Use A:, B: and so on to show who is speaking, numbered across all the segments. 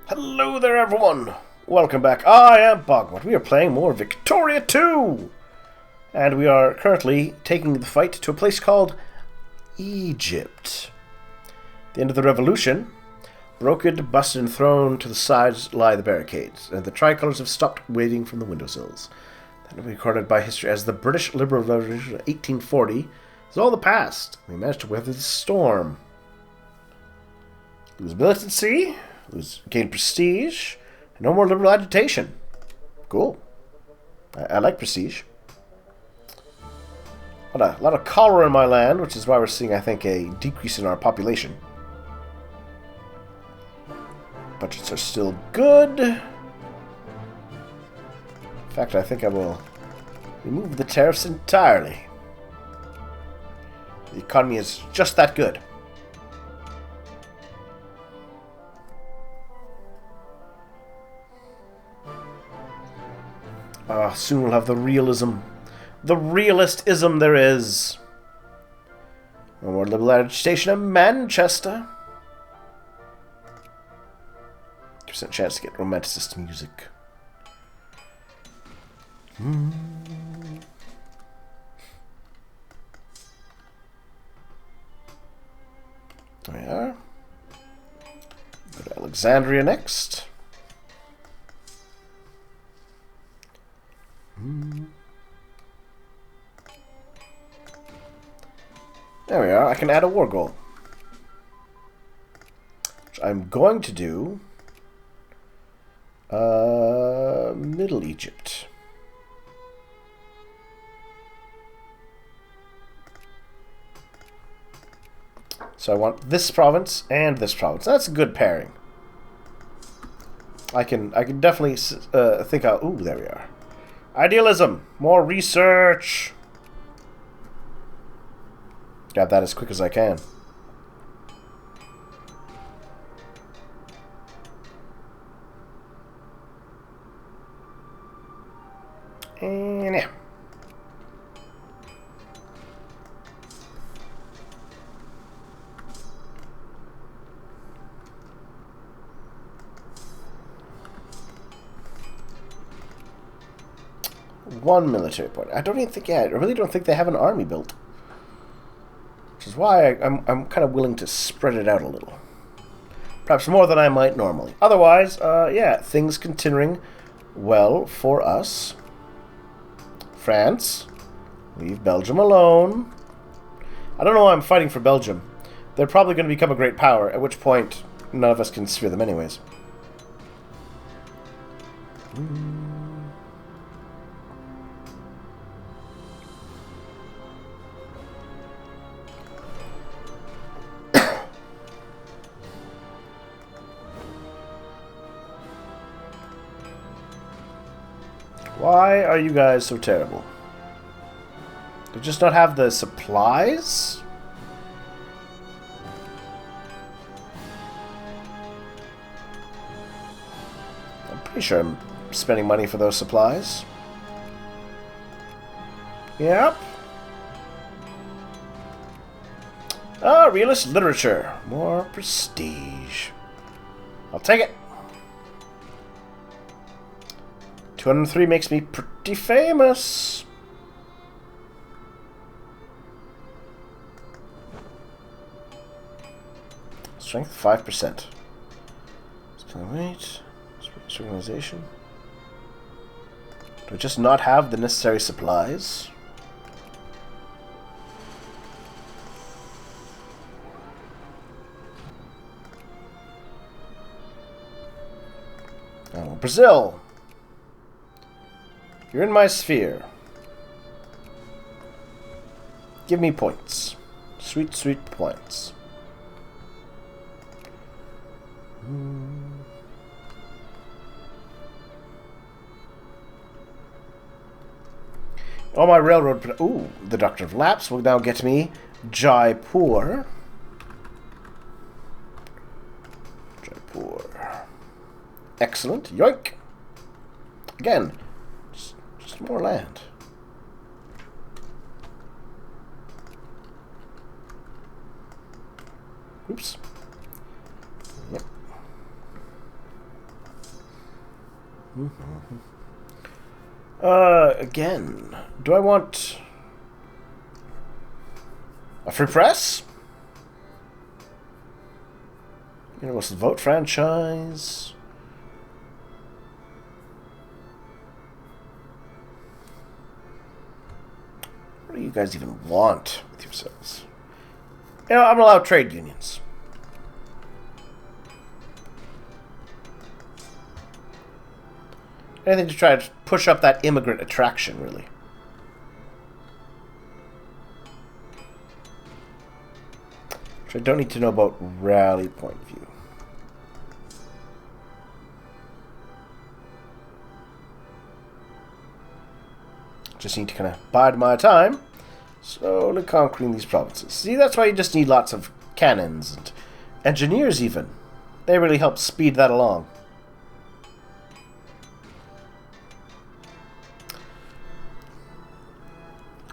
A: Hello there, everyone! Welcome back. I am BogMod. We are playing more Victoria 2! And we are currently taking the fight to a place called Egypt. At the end of the revolution, broken, busted, and thrown to the sides lie the barricades, and the tricolours have stopped waving from the windowsills. That will be recorded by history as the British Liberal Revolution of 1840 is all the past. We managed to weather the storm. Lose militancy, gain prestige, and no more liberal agitation. Cool. I like prestige. A lot of cholera in my land, which is why we're seeing, I think, a decrease in our population. Budgets are still good. In fact, I think I will remove the tariffs entirely. The economy is just that good. Soon we'll have the realism. The realist-ism there is. No more liberal agitation in Manchester. 2% chance to get romanticist music. There we are. Go to Alexandria next. There we are. I can add a war goal, which I'm going to do Middle Egypt. So I want this province and this province. That's a good pairing. I can definitely think out. Ooh, there we are. Idealism, more research. Grab that as quick as I can. And yeah. One military point. I really don't think they have an army built. Which is why I'm kind of willing to spread it out a little. Perhaps more than I might normally. Otherwise, yeah, things continuing well for us. France, leave Belgium alone. I don't know why I'm fighting for Belgium. They're probably going to become a great power, at which point none of us can sphere them anyways. Why are you guys so terrible? Do you just not have the supplies? I'm pretty sure I'm spending money for those supplies. Yep. Realist literature. More prestige. I'll take it. 203 makes me pretty famous. Strength 5%. Wait. Organization. Do I just not have the necessary supplies? Oh, Brazil. You're in my sphere. Give me points. Sweet, sweet points. All my railroad... Ooh, the Doctor of Lapse will now get me Jaipur. Jaipur. Excellent. Yoink. Again. Just more land. Oops. Yep. Again, do I want a free press? Universal vote franchise. What do you guys even want with yourselves? I'm allowed trade unions. Anything to try to push up that immigrant attraction, really. Which I don't need to know about rally point of view. Just need to kind of bide my time, slowly conquering these provinces. See, that's why you just need lots of cannons and engineers even. They really help speed that along.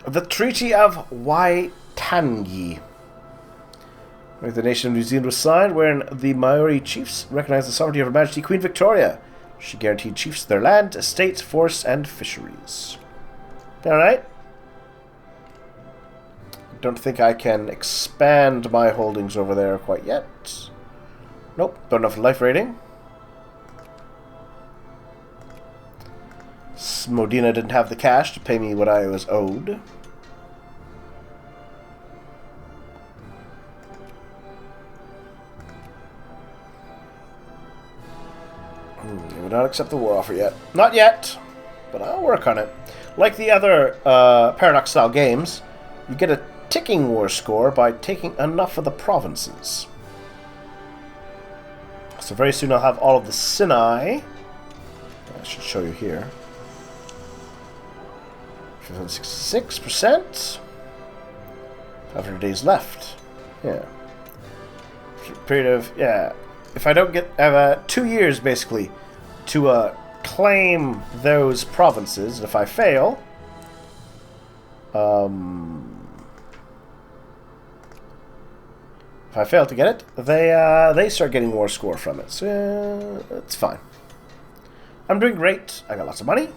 A: The Treaty of Waitangi. The nation of New Zealand was signed, wherein the Maori chiefs recognized the sovereignty of Her Majesty Queen Victoria. She guaranteed chiefs their land, estates, forests, and fisheries. Alright. Don't think I can expand my holdings over there quite yet. Nope, don't have life rating. Modena didn't have the cash to pay me what I was owed. They would not accept the war offer yet. Not yet, but I'll work on it. Like the other Paradox-style games, you get a ticking war score by taking enough of the provinces. So very soon I'll have all of the Sinai. I should show you here. 66%. 500 days left. Yeah. Period of, yeah. If I don't get, I have 2 years basically to claim those provinces. If I fail, to get it, they start getting war score from it. So it's fine. I'm doing great. I got lots of money.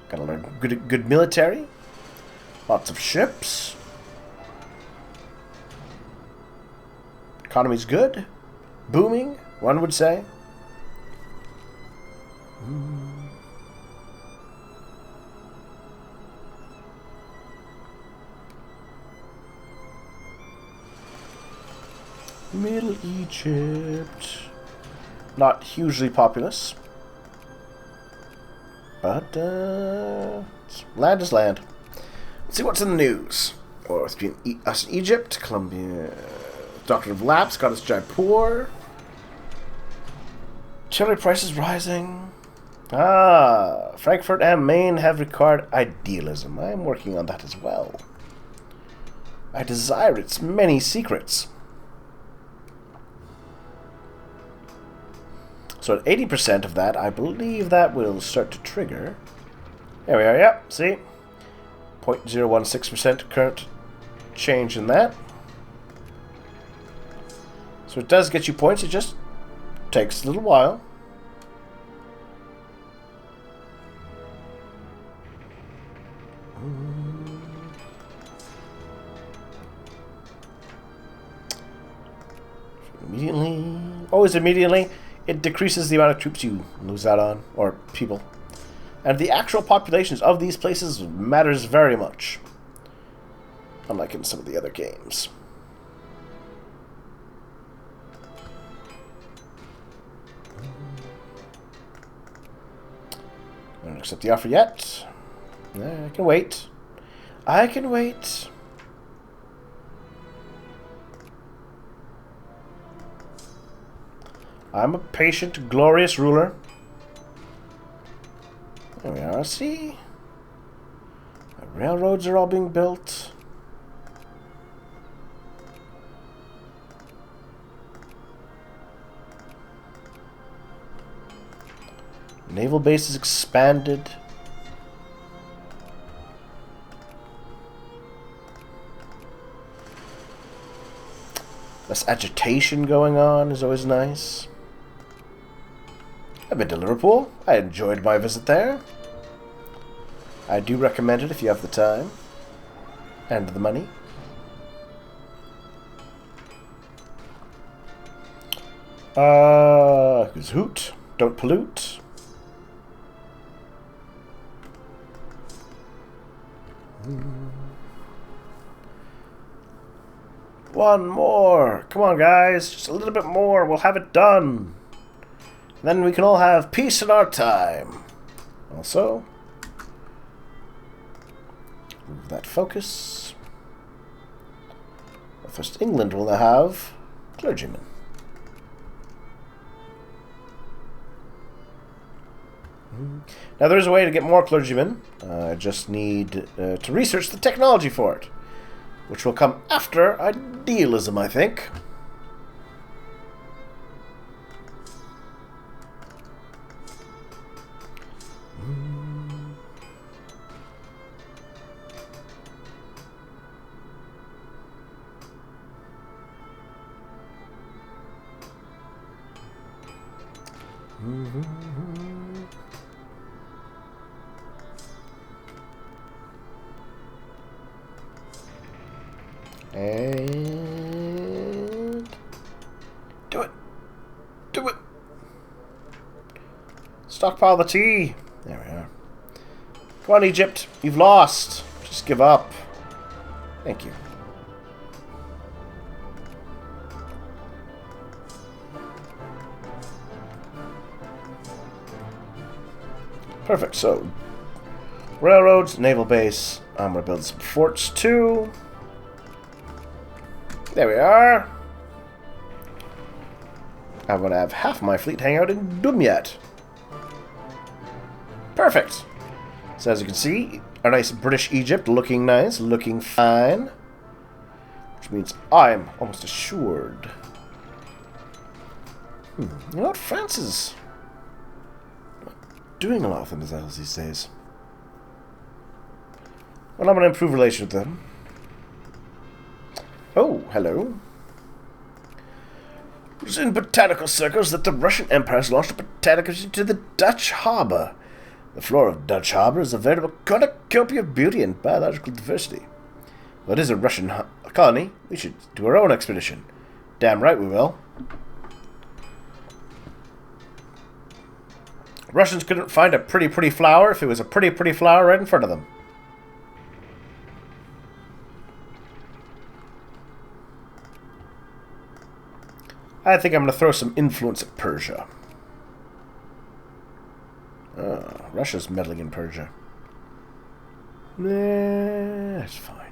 A: Got a lot of good military. Lots of ships. Economy's good. Booming, one would say. Middle Egypt. Not hugely populous. But, land is land. Let's see what's in the news. Or between us and Egypt, Colombia, Doctrine of Lapse, Goddess Jaipur. Chile prices rising. Frankfurt and Maine have required idealism. I am working on that as well. I desire its many secrets. So at 80% of that, I believe that will start to trigger. There we are, yep, see? 0.016% current change in that. So it does get you points, it just takes a little while. Immediately. Always immediately. It decreases the amount of troops you lose out on, or people. And the actual populations of these places matters very much. Unlike in some of the other games. I don't accept the offer yet. I can wait. I can wait. I'm a patient, glorious ruler. There we are. See? The railroads are all being built. Naval base is expanded. Less agitation going on is always nice. I've been to Liverpool. I enjoyed my visit there. I do recommend it if you have the time. And the money. Hoot. Don't pollute. One more. Come on, guys. Just a little bit more. We'll have it done. Then we can all have peace in our time. Also, move that focus. First, England will now have clergymen. Now, there is a way to get more clergymen. I just need to research the technology for it, which will come after idealism, I think. And do it. Do it. Stockpile the tea. There we are. Come on, Egypt. You've lost. Just give up. Thank you. Perfect. So, railroads, naval base. I'm going to build some forts too. There we are. I'm going to have half my fleet hang out in Dumyat. Perfect. So as you can see, a nice British Egypt looking nice, looking fine. Which means I'm almost assured. You know what? France is not doing a lot of themselves these days. Well, I'm going to improve relations with them. Oh, hello. It was in botanical circles that the Russian Empire has launched a botanical to the Dutch harbour. The flora of Dutch harbour is a veritable cornucopia of beauty and biological diversity. Well, it is a Russian colony. We should do our own expedition. Damn right we will. Russians couldn't find a pretty flower if it was a pretty flower right in front of them. I think I'm going to throw some influence at Persia. Russia's meddling in Persia. Nah, that's fine.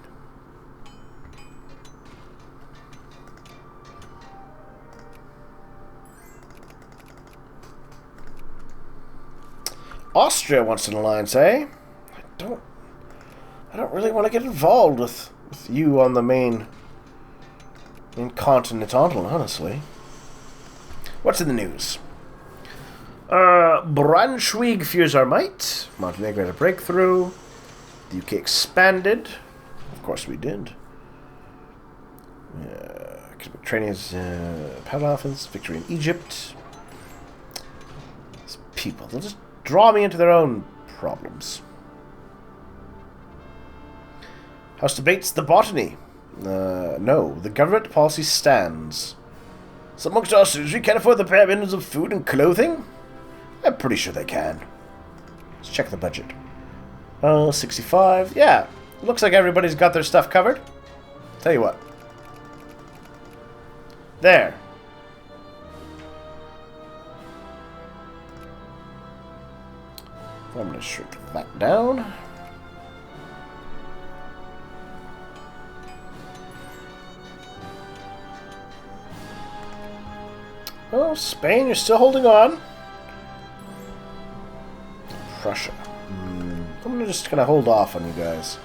A: Austria wants an alliance, eh? I don't really want to get involved with you on the main continental, honestly. What's in the news? Braunschweig fears our might. Montenegro had a breakthrough. The UK expanded. Of course we did. Training is paddle offense. Victory in Egypt. These people, they'll just draw me into their own problems. House debates the botany. No, the government policy stands. So amongst our citizens, we can't afford the bare minimums of food and clothing? I'm pretty sure they can. Let's check the budget. 65. Yeah, looks like everybody's got their stuff covered. Tell you what. There. I'm going to shrink that down. Oh, Spain, you're still holding on. Prussia. I'm just going to hold off on you guys.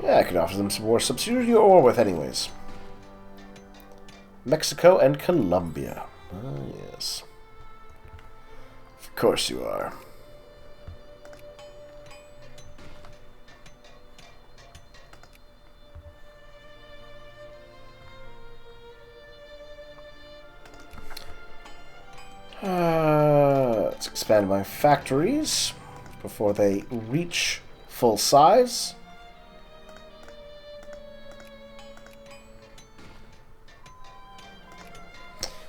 A: Yeah, I could offer them some more subsidiary or with anyways. Mexico and Colombia. Ah, yes. Of course you are. expand my factories before they reach full size.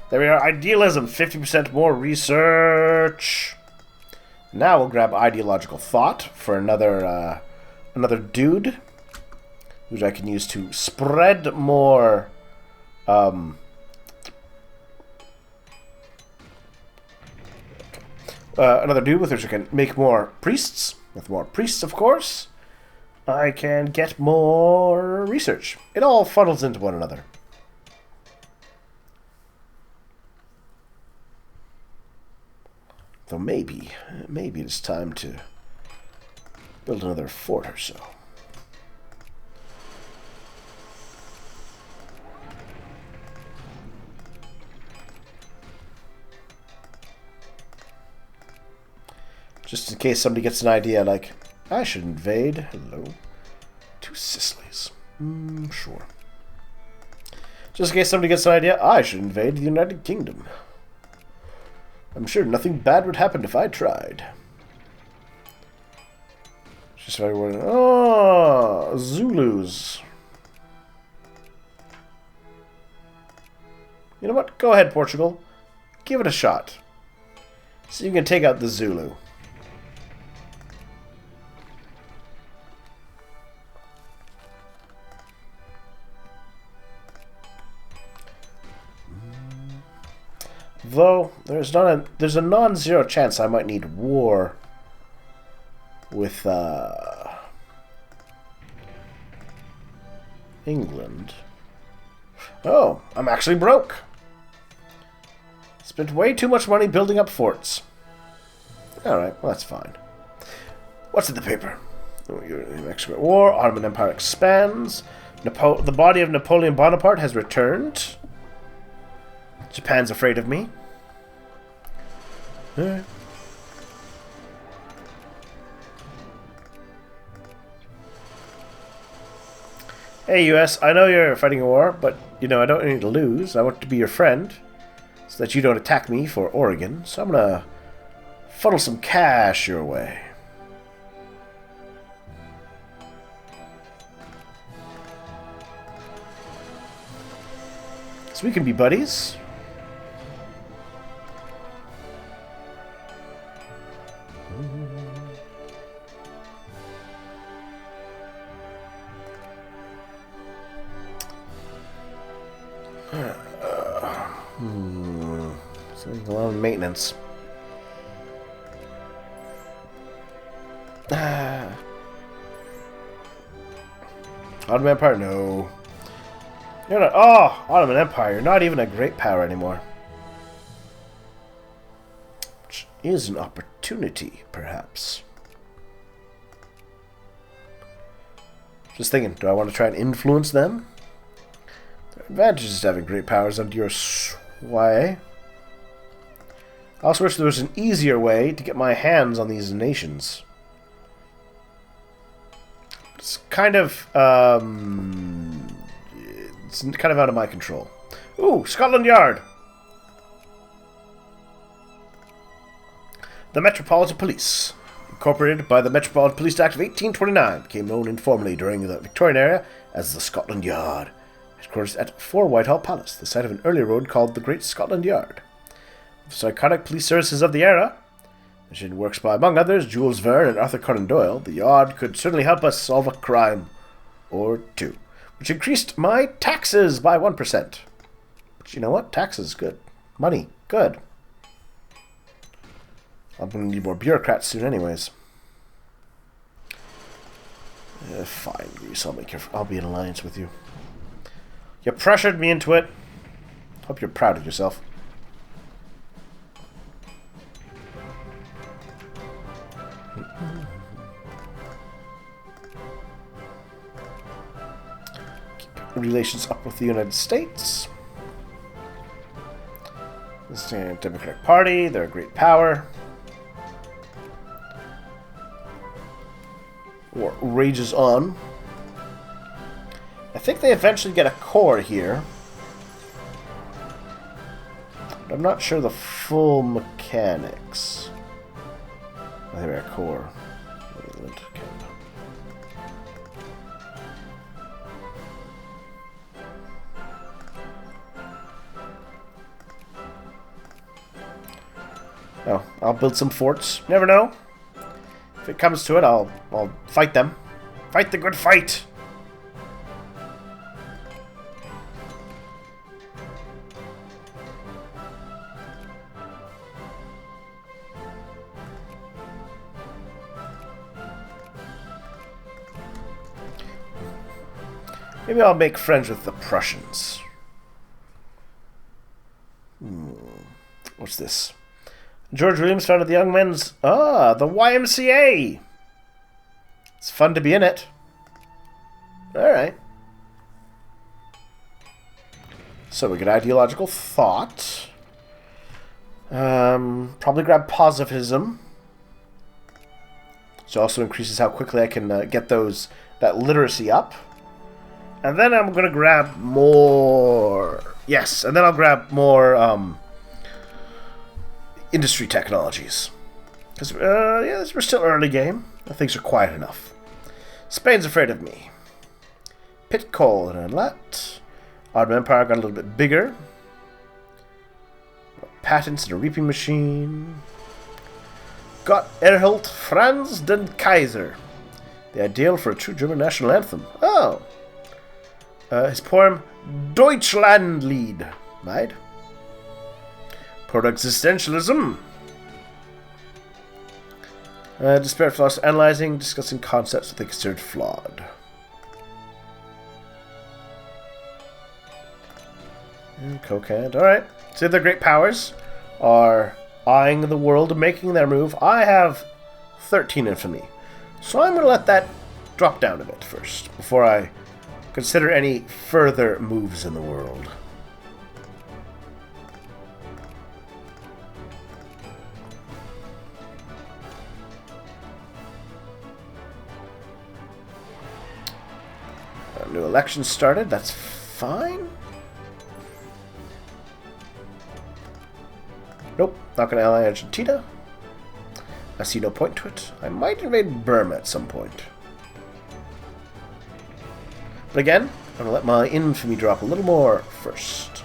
A: There we are. Idealism, 50% more research. Now we'll grab ideological thought for another dude, which I can use to spread more. Another dude with which I can make more priests. With more priests, of course, I can get more research. It all funnels into one another. Though maybe it's time to build another fort or so. Just in case somebody gets an idea like, I should invade. Hello. 2 Sicilies. Sure. Just in case somebody gets an idea, I should invade the United Kingdom. I'm sure nothing bad would happen if I tried. Just if I were... Oh, Zulus. You know what? Go ahead, Portugal. Give it a shot. So you can take out the Zulu. Though there's a non-zero chance I might need war with England. Oh, I'm actually broke. Spent way too much money building up forts. Alright, well that's fine. What's in the paper? Oh, you're in expert war. Ottoman Empire expands. The body of Napoleon Bonaparte has returned. Japan's afraid of me. Alright. Hey US, I know you're fighting a war, but you know I don't need to lose. I want to be your friend so that you don't attack me for Oregon. So I'm gonna funnel some cash your way. So we can be buddies. So a lot of maintenance. Ottoman Empire, no. You're not. Oh, Ottoman Empire, you're not even a great power anymore. Which is an opportunity, perhaps. Just thinking, do I want to try and influence them? There are advantages to having great powers under your sway. I also wish there was an easier way to get my hands on these nations. It's kind of, it's kind of out of my control. Ooh, Scotland Yard! The Metropolitan Police, incorporated by the Metropolitan Police Act of 1829, became known informally during the Victorian era as the Scotland Yard. Headquarters at 4 Whitehall Palace, the site of an earlier road called the Great Scotland Yard. The iconic police services of the era, which in works by, among others, Jules Verne and Arthur Conan Doyle, the Yard could certainly help us solve a crime or two, which increased my taxes by 1%. But you know what? Taxes, good. Money, good. I'm going to need more bureaucrats soon anyways. Fine, Greece, I'll be in alliance with you. You pressured me into it. Hope you're proud of yourself. Keep relations up with the United States. The Democratic Party, they're a great power. War rages on. I think they eventually get a core here. But I'm not sure the full mechanics. There we are, core. Oh, I'll build some forts. Never know. If it comes to it, I'll fight them. Fight the good fight! Maybe I'll make friends with the Prussians. What's this? George Williams founded the Young Men's... Ah, the YMCA! It's fun to be in it. Alright. So we get ideological thought. Probably grab positivism. So also increases how quickly I can get that literacy up. And then I'm going to grab more... Yes, and then I'll grab more industry technologies. Because, yeah, we're still early game. Things are quiet enough. Spain's afraid of me. Pit coal and inlet. Ottoman Empire got a little bit bigger. Patents and a reaping machine. Got Erhalt Franz den Kaiser. The ideal for a true German national anthem. Oh. His poem Deutschlandlied. Right? Proto-existentialism. Disparate philosophy, analyzing, discussing concepts that they considered flawed. Coquette. Alright. So their great powers are eyeing the world and making their move. I have 13 infamy. So I'm going to let that drop down a bit first before I consider any further moves in the world. A new election started. That's fine. Nope, not going to ally Argentina. I see no point to it. I might invade Burma at some point. But again, I'm going to let my infamy drop a little more first.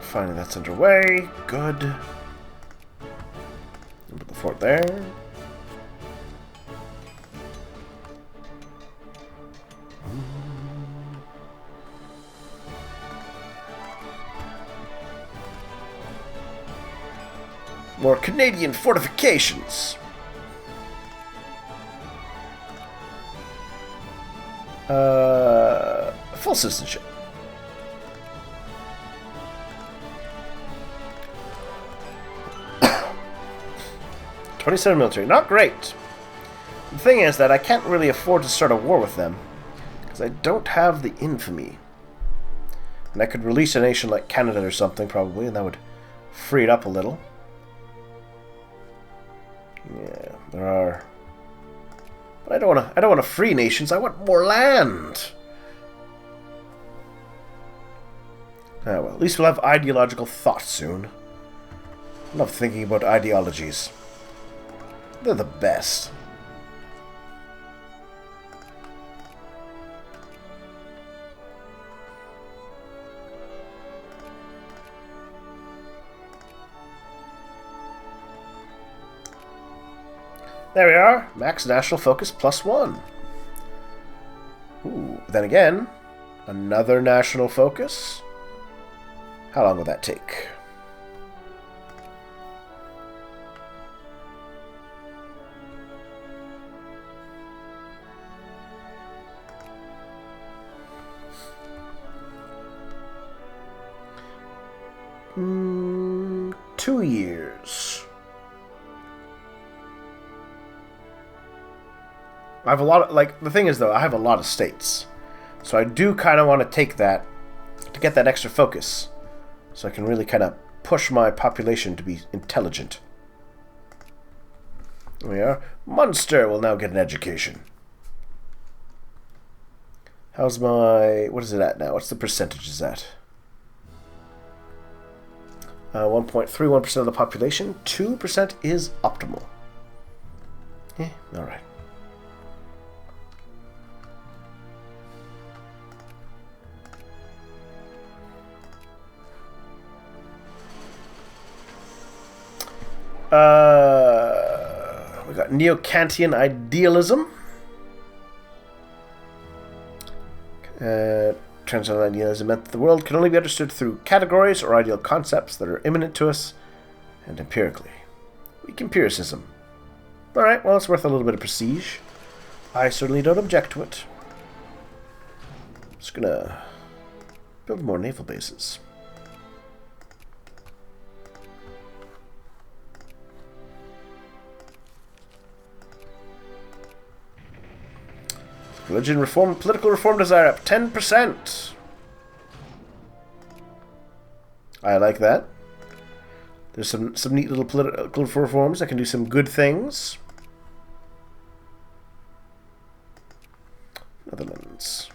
A: Finally, that's underway. Good. Put the fort there. More Canadian fortifications. Full citizenship. $27 military. Not great. The thing is that I can't really afford to start a war with them because I don't have the infamy. And I could release a nation like Canada or something probably, and that would free it up a little. Yeah, there are. But I don't want to free nations. I want more land. Ah, well, at least we'll have ideological thought soon. I love thinking about ideologies. They're the best. There we are. Max national focus +1. Ooh, then again, another national focus. How long will that take? Hmm, 2 years. I have a lot of, like, the thing is though, I have a lot of states. So I do kind of want to take that, to get that extra focus. So I can really kind of push my population to be intelligent. There we are. Munster will now get an education. How's my, what is it at now? What's the percentages at? 1.31% of the population. 2% is optimal. Alright. We got Neo-Kantian idealism. Transcendental idealism meant that the world can only be understood through categories or ideal concepts that are immanent to us and empirically. Weak empiricism. Alright, well, it's worth a little bit of prestige. I certainly don't object to it. Just gonna build more naval bases. Religion reform, political reform desire up 10%. I like that. There's some neat little political reforms that can do some good things. Netherlands.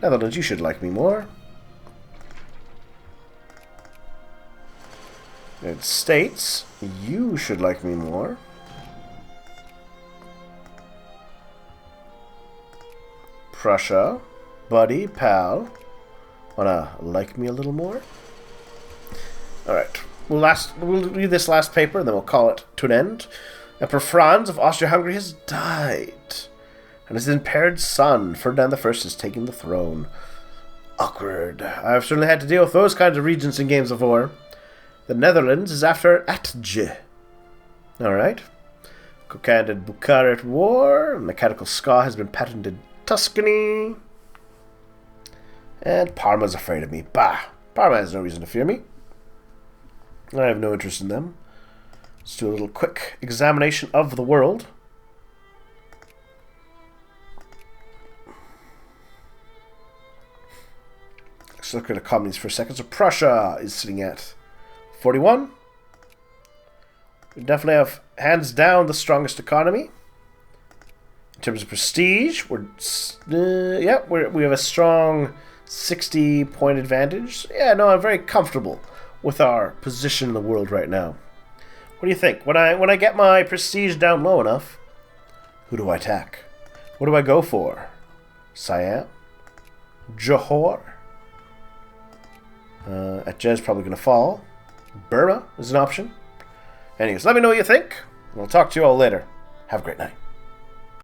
A: Netherlands, you should like me more. United States, you should like me more. Prussia, buddy, pal, wanna like me a little more? Alright, we'll read this last paper and then we'll call it to an end. Emperor Franz of Austria-Hungary has died, and his impaired son, Ferdinand I, is taking the throne. Awkward. I've certainly had to deal with those kinds of regents in games before. The Netherlands is after Atje. Alright. Kokand and Bukhara at war. Mechanical ska has been patented Tuscany. And Parma's afraid of me. Bah! Parma has no reason to fear me. I have no interest in them. Let's do a little quick examination of the world. Let's look at economies for a second. So Prussia is sitting at 41. We definitely have, hands down, the strongest economy. In terms of prestige, we have a strong 60-point advantage. Yeah, no, I'm very comfortable with our position in the world right now. What do you think? When I get my prestige down low enough, who do I attack? What do I go for? Siam? Johor? Atje's probably going to fall. Burma is an option. Anyways, let me know what you think. We'll talk to you all later. Have a great night.